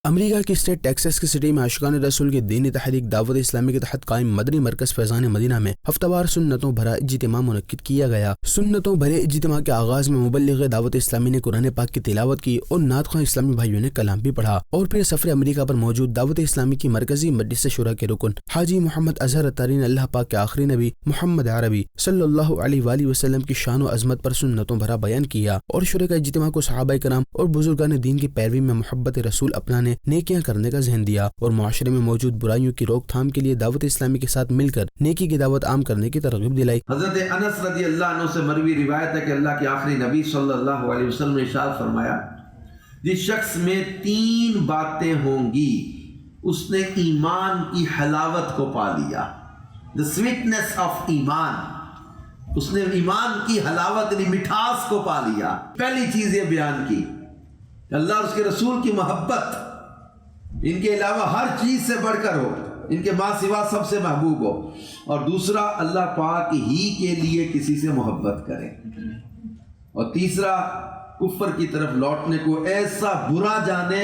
امریکہ کی state Texas کی city میں عاشقان رسول کی دینی تحریک دعوت اسلامی کے تحت قائم مدنی مرکز فیضان مدینہ میں ہفتہ وار سنتوں بھرا اجتماع منعقد کیا گیا۔ سنتوں بھرے اجتماع کے آغاز میں مبلغ دعوت اسلامی نے قرآن پاک کی تلاوت کی اور نعت خواں اسلامی بھائیوں نے کلام بھی پڑھا، اور پھر سفر امریکہ پر موجود دعوت اسلامی کی مرکزی مجلس شورا کے رکن حاجی محمد اظہر اتاری نے اللہ پاک کے آخری نبی محمد عربی صلی اللہ علیہ وآلہ وسلم کی شان و عظمت پر سنتوں بھرا بیان کیا، اور شرکاء اجتماع کو صحابہ کرام اور بزرگان دین کی پیروی میں محبت رسول اپنانے، نیکیاں کرنے کا ذہن دیا، اور معاشرے میں موجود برائیوں کی روک تھام کے لیے دعوت اسلامی کے ساتھ مل کر نیکی کی دعوت عام کرنے کی ترغیب دلائی۔ حضرت انس رضی اللہ عنہ سے مروی روایت ہے کہ اللہ کے آخری نبی صلی اللہ علیہ وسلم نے ارشاد فرمایا، جس شخص میں 3 باتیں ہوں گی اس نے ایمان کی حلاوت کو پا لیا، the sweetness of ایمان، اس نے ایمان کی حلاوت یعنی مٹھاس کو پا لیا۔ پہلی چیز یہ بیان کی کہ اللہ اور اس کے رسول کی محبت ان کے علاوہ ہر چیز سے بڑھ کر ہو، ان کے ماں سوا سب سے محبوب ہو، اور دوسرا اللہ پاک ہی کے لیے کسی سے محبت کرے، اور تیسرا کفر کی طرف لوٹنے کو ایسا برا جانے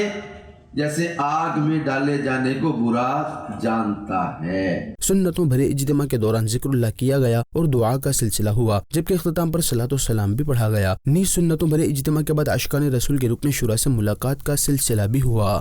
جیسے آگ میں ڈالے جانے کو برا جانتا ہے۔ سنتوں بھرے اجتماع کے دوران ذکر اللہ کیا گیا اور دعا کا سلسلہ ہوا، جبکہ اختتام پر صلاۃ و سلام بھی پڑھا گیا۔ نیز سنتوں بھرے اجتماع کے بعد عاشقان رسول کے رکن شورا سے ملاقات کا سلسلہ بھی ہوا۔